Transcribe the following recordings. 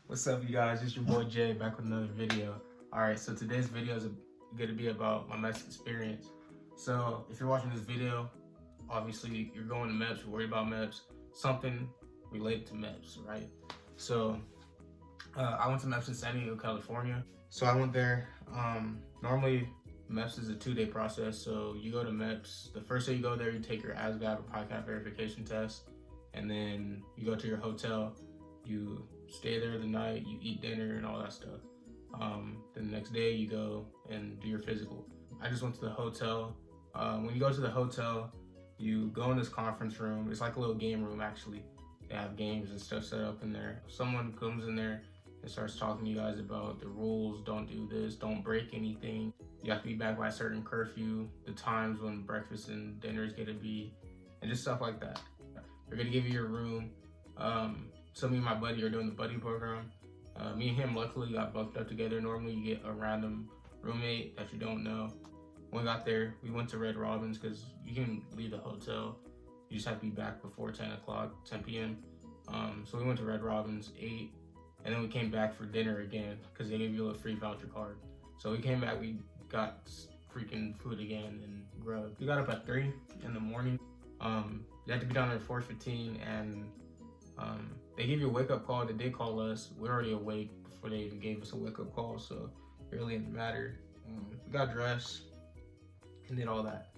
What's up, you guys? It's your boy Jay back with another video. Alright, so today's video is going to be about my MEPS experience. So, if you're watching this video, obviously you're going to MEPS, you're worried about MEPS, something related to MEPS, right? So, I went to MEPS in San Diego, California. So, I went there. Normally, MEPS is a 2-day process. So, you go to MEPS. The first day you go there, you take your ASVAB or PICAP verification test, and then you go to your hotel. You stay there the night, you eat dinner and all that stuff. Then the next day you go and do your physical. I just went to the hotel. When you go to the hotel, you go in this conference room. It's like a little game room actually. They have games and stuff set up in there. Someone comes in there and starts talking to you guys about the rules. Don't do this, don't break anything. You have to be back by a certain curfew, the times when breakfast and dinner is gonna be, and just stuff like that. They're gonna give you your room. So me and my buddy are doing the buddy program. Me and him luckily got bunked up together. Normally you get a random roommate that you don't know. When we got there, we went to Red Robin's because you can leave the hotel. You just have to be back before 10 p.m. So we went to Red Robin's, ate, and then we came back for dinner again because they gave you a free voucher card. So we came back, we got freaking food again and grub. We got up at 3 in the morning. You had to be down there at 4:15 and they gave you a wake-up call. They did call us. We were already awake before they even gave us a wake-up call, so it really didn't matter. We got dressed and did all that.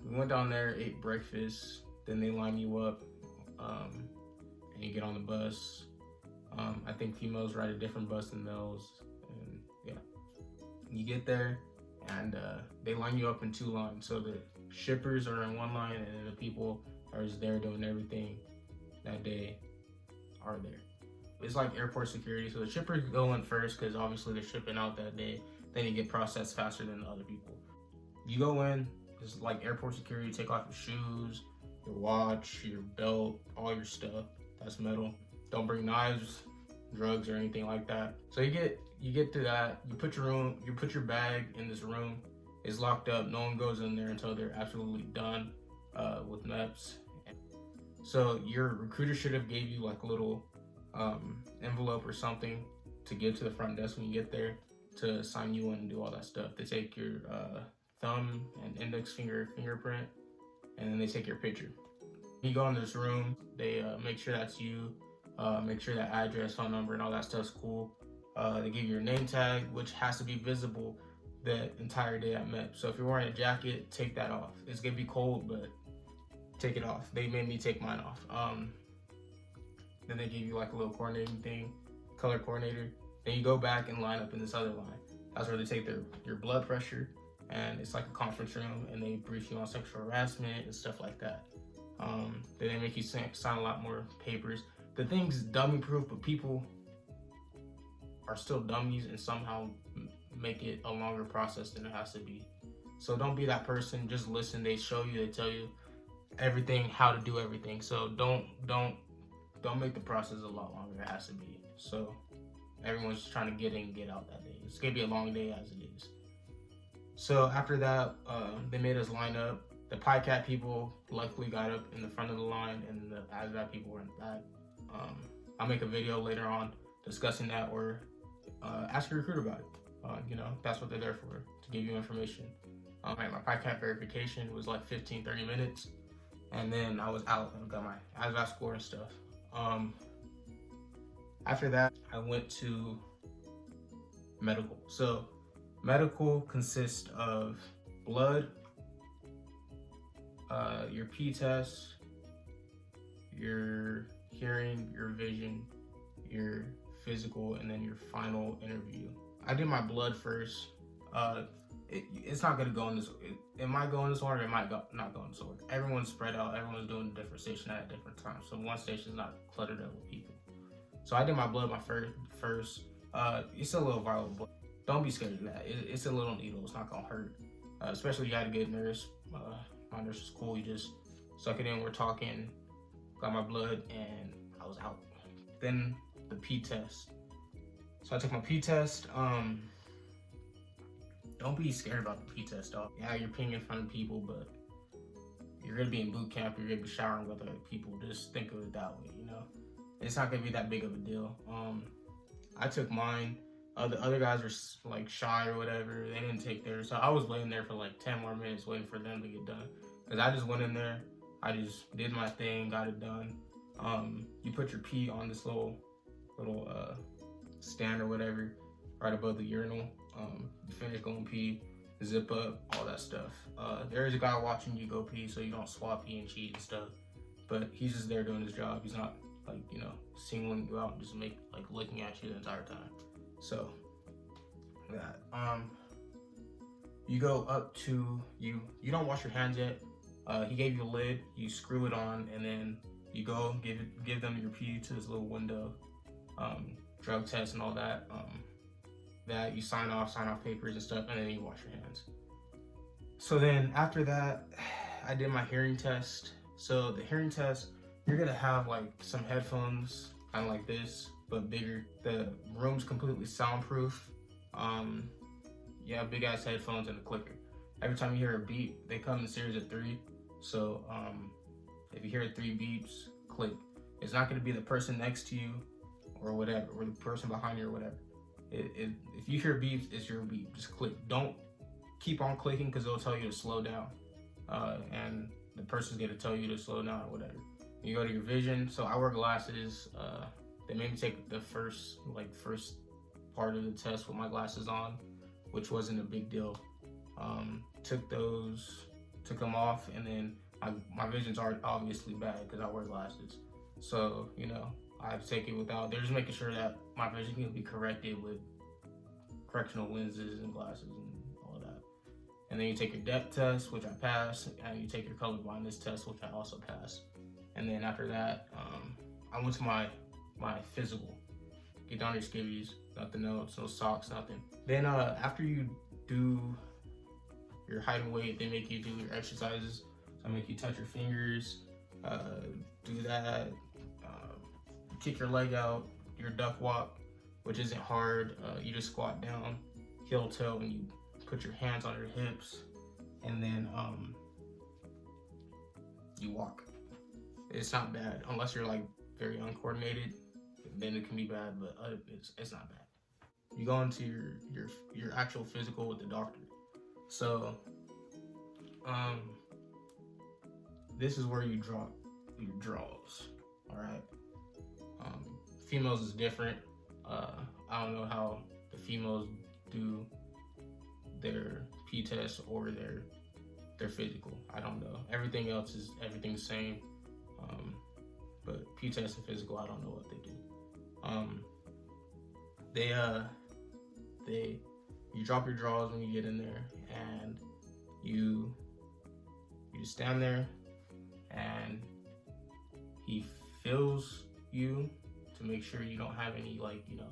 We went down there, ate breakfast, then they line you up, and you get on the bus. I think females ride a different bus than males, and yeah. You get there, and they line you up in 2 lines. So the shippers are in one line, and then the people are just there doing everything that day are there. It's like airport security. So the shippers go in first because obviously they're shipping out that day. Then you get processed faster than the other people. You go in, it's like airport security. You take off your shoes, your watch, your belt, all your stuff. That's metal. Don't bring knives, drugs, or anything like that. So you get to that. You put your bag in this room. It's locked up. No one goes in there until they're absolutely done with MEPS. So your recruiter should have gave you like a little envelope or something to give to the front desk when you get there to sign you in and do all that stuff. They take your thumb and index fingerprint, and then they take your picture. You go in this room, they make sure that's you, make sure that address, phone number, and all that stuff's cool. They give you your name tag, which has to be visible the entire day at MEP. So if you're wearing a jacket, take that off. It's gonna be cold, but take it off. They made me take mine off. Then they give you like a little coordinating thing, color coordinator. Then you go back and line up in this other line. That's where they take your blood pressure, and it's like a conference room, and they brief you on sexual harassment and stuff like that. Then they make you sign a lot more papers. The thing's dummy proof, but people are still dummies and somehow make it a longer process than it has to be. So don't be that person. Just listen. They show you. They tell you everything, how to do everything. So don't make the process a lot longer. It has to be. So everyone's trying to get in and get out that day. It's gonna be a long day as it is. So after that, they made us line up. The PICAP people luckily got up in the front of the line, and the ASVAB people were in the back. I'll make a video later on discussing that, or ask your recruiter about it. That's what they're there for, to give you information. My PICAP verification was like 15-30 minutes, and then I was out and got my ASVAB score and stuff. After that, I went to medical. So medical consists of blood, your P test, your hearing, your vision, your physical, and then your final interview. I did my blood first. It's not gonna go in this. It might go in this order. It might not go in this order. Everyone's spread out. Everyone's doing a different station at a different time. So one station's not cluttered up with people. So I did my blood my first. It's a little viral, but don't be scared of that. It's a little needle. It's not gonna hurt. Especially if you had a good nurse. My nurse was cool. You just suck it in. We're talking. Got my blood and I was out. Then the P test. So I took my P test. Don't be scared about the P test, dog. Yeah, you're peeing in front of people, but you're gonna be in boot camp. You're gonna be showering with other people. Just think of it that way, it's not gonna be that big of a deal. I took mine. The other guys were like shy or whatever. They didn't take theirs, so I was waiting there for like 10 more minutes waiting for them to get done. Cause I just went in there, I just did my thing, got it done. You put your pee on this little stand or whatever, right above the urinal. You finish going pee, zip up, all that stuff. There is a guy watching you go pee, so you don't swap pee and cheat and stuff. But he's just there doing his job. He's not like, you know, singling you out and just looking at you the entire time. So that you go up to you don't wash your hands yet. He gave you a lid, you screw it on, and then you go give them your pee to this little window. Drug test and all that. That you sign off papers and stuff, and then you wash your hands. So then after that, I did my hearing test. So the hearing test, you're gonna have like some headphones, kind of like this, but bigger. The room's completely soundproof. Yeah, big ass headphones and a clicker. Every time you hear a beep, they come in series of 3. So if you hear 3 beeps, click. It's not gonna be the person next to you or whatever, or the person behind you or whatever. If you hear beeps, it's your beep. Just click. Don't keep on clicking because it'll tell you to slow down. And the person's gonna tell you to slow down or whatever. You go to your vision. So I wear glasses. They made me take the first part of the test with my glasses on, which wasn't a big deal. Took them off, and then my vision's are obviously bad because I wear glasses. So, you know, I have to take it without. They're just making sure that my vision can be corrected with correctional lenses and glasses and all that. And then you take your depth test, which I passed, and you take your color blindness test, which I also passed. And then after that, I went to my physical. Get down your skivvies, nothing else, no socks, nothing. Then after you do your height and weight, they make you do your exercises. So I make you touch your fingers, do that, kick your leg out, your duck walk, which isn't hard. You just squat down, heel toe, and you put your hands on your hips, and then you walk. It's not bad unless you're like very uncoordinated. Then it can be bad, but it's not bad. You go into your actual physical with the doctor. So this is where you drop your draws. All right. Females is different. I don't know how the females do their P test or their physical. I don't know. Everything else is everything's the same. But P test and physical, I don't know what they do. You drop your drawers when you get in there, and you just stand there, and he feels you to make sure you don't have any, like, you know,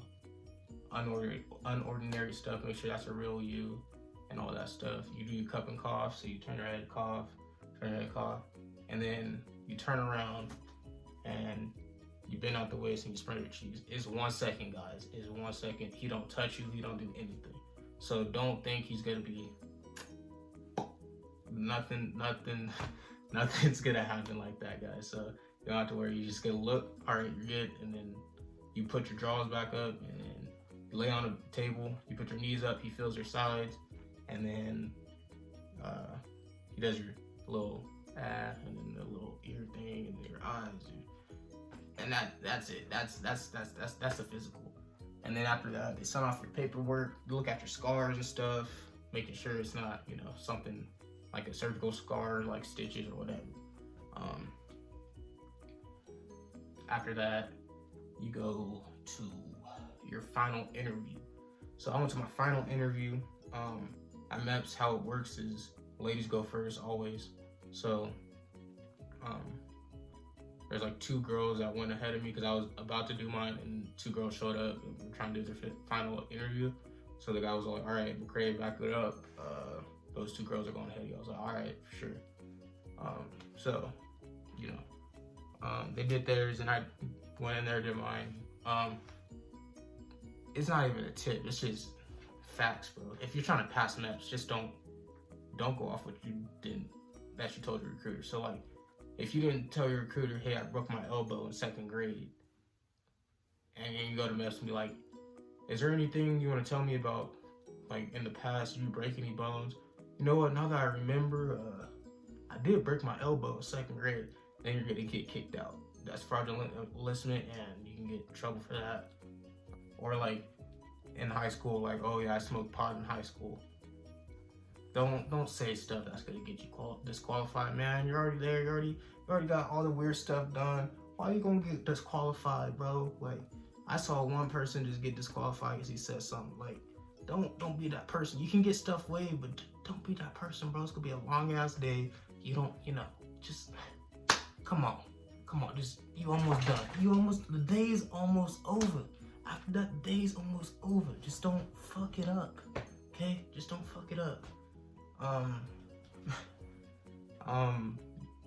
unordinary stuff. Make sure that's a real you and all that stuff. You do your cup and cough, so you turn your head, cough, and then you turn around and you bend out the waist and you spread your cheeks. It's 1 second, guys. It's 1 second. He don't touch you. He don't do anything. So don't think he's gonna be nothing's gonna happen like that, guys. So you don't have to worry. You just gonna look, all right, you're good, and then you put your drawers back up and then you lay on the table. You put your knees up. He feels your sides, and then he does your little and then the little ear thing and your eyes. And that's it. That's the physical. And then after that, they sign off your paperwork, look at your scars and stuff, making sure it's not, you know, something like a surgical scar, like stitches or whatever. After that, you go to your final interview. So I went to my final interview. At MEPS, how it works is ladies go first always. So there's like 2 girls that went ahead of me because I was about to do mine, and 2 girls showed up and were trying to do their final interview. So the guy was like, all right, McCray, back it up. Those 2 girls are going ahead of you. I was like, all right, for sure. So, you know, they did theirs and I went in there, did mine. It's not even a tip. It's just facts, bro. If you're trying to pass MEPS, just don't go off what you didn't, that you told your recruiter. So like, if you didn't tell your recruiter, hey, I broke my elbow in 2nd grade, and then you go to MEPS and be like, is there anything you want to tell me about, like, in the past, you break any bones? You know what, now that I remember, I did break my elbow in 2nd grade. Then you're gonna get kicked out. That's fraudulent enlistment, and you can get in trouble for that. Or like in high school, like, oh yeah, I smoked pot in high school. Don't say stuff that's gonna get you disqualified, man. You're already there. You already got all the weird stuff done. Why are you gonna get disqualified, bro? Like, I saw one person just get disqualified because he said something. Like, don't be that person. You can get stuff waived, but don't be that person, bro. It's gonna be a long ass day. Just come on, just, you almost done. The day is almost over. After that, the day is almost over. Just don't fuck it up, okay? Just don't fuck it up.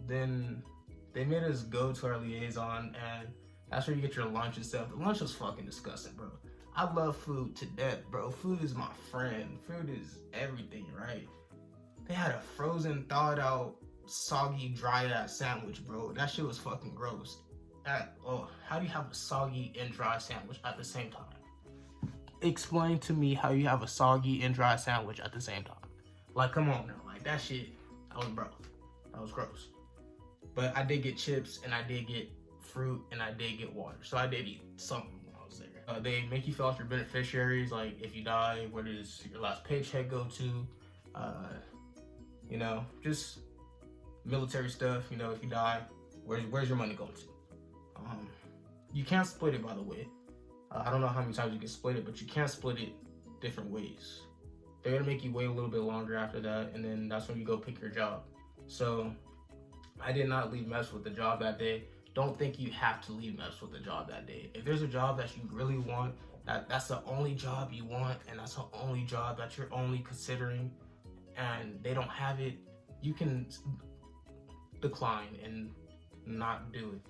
Then they made us go to our liaison, and that's where you get your lunch and stuff. The lunch was fucking disgusting, bro. I love food to death, bro. Food is my friend. Food is everything, right? They had a frozen, thawed out, soggy, dry ass sandwich, bro. That shit was fucking gross. How do you have a soggy and dry sandwich at the same time? Explain to me how you have a soggy and dry sandwich at the same time. Like, come on now. Like, that shit, that was gross. But I did get chips, and I did get fruit, and I did get water. So I did eat something when I was there. They make you fill out your beneficiaries, like if you die, where does your last paycheck go to? Just military stuff. If you die, where's your money going to? You can't split it, by the way. I don't know how many times you can split it, but you can't split it different ways. They're gonna make you wait a little bit longer after that, and then that's when you go pick your job. So I did not leave MEPS with the job that day. Don't think you have to leave MEPS with the job that day. If there's a job that you really want, that's the only job you want, and that's the only job that you're only considering, and they don't have it, you can decline and not do it.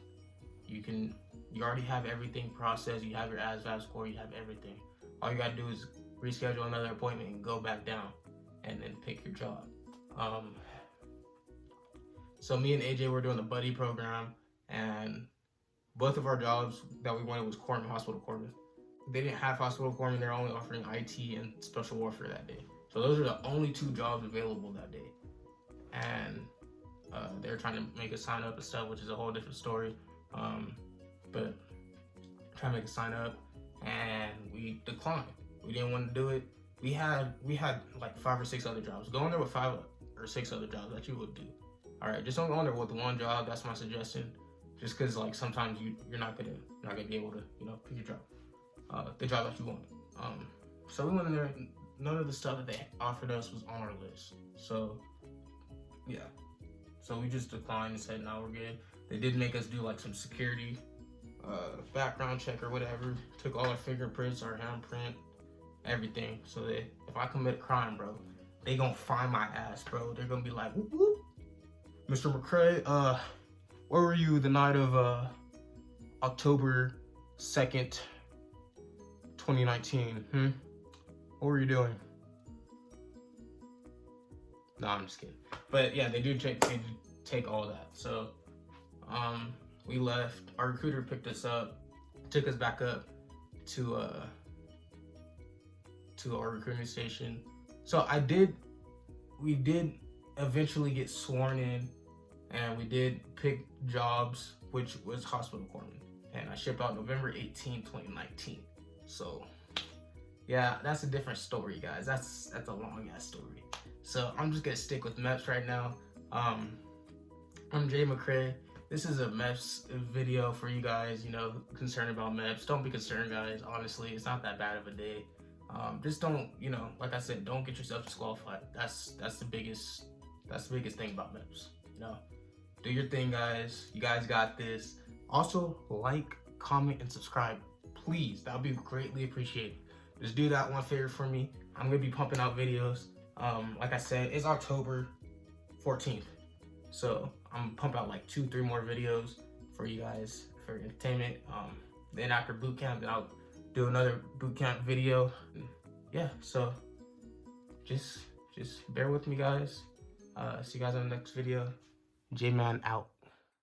You already have everything processed. You have your ASVAB score. You have everything. All you gotta do is reschedule another appointment and go back down, and then pick your job. So me and AJ were doing the buddy program, and both of our jobs that we wanted was corpsman, hospital corpsman. They didn't have hospital corpsman. They're only offering IT and special warfare that day. So those are the only 2 jobs available that day, and they're trying to make us sign up and stuff, which is a whole different story. But trying to make us sign up, and we declined. We didn't want to do it. We had like 5 or 6 other jobs. Go in there with 5 or 6 other jobs that you would do. All right, just don't go in there with one job. That's my suggestion. Just because like sometimes you're not gonna be able to pick your job, the job that you want. So we went in there. None of the stuff that they offered us was on our list. So yeah, so we just declined and said no, we're good. They did make us do like some security, background check or whatever. Took all our fingerprints, our handprint, everything. So that if I commit a crime, bro, they gonna find my ass, bro. They're gonna be like, whoop, whoop. Mr. McCrae, where were you the night of October 2nd, 2019? What were you doing? No, I'm just kidding. But yeah, they do take all that. So we left. Our recruiter picked us up, took us back up to our recruiting station. So we did eventually get sworn in, and we did pick jobs, which was hospital corpsman, and I shipped out November 18, 2019. So yeah, that's a different story, guys. That's a long ass story. So I'm just gonna stick with MEPS right now. I'm Jay McCrae. This is a MEPS video for you guys, concerned about MEPS. Don't be concerned, guys. Honestly, it's not that bad of a day. Just don't, like I said, don't get yourself disqualified. That's the biggest thing about MEPS. Do your thing, guys. You guys got this. Also, like, comment, and subscribe, please. That would be greatly appreciated. Just do that one favor for me. I'm gonna be pumping out videos. Like I said, it's October 14th, so I'm gonna pump out like 2-3 more videos for you guys for entertainment. Then after boot camp, then I'll do another boot camp video. Yeah, so just bear with me, guys. See you guys in the next video. J-Man out.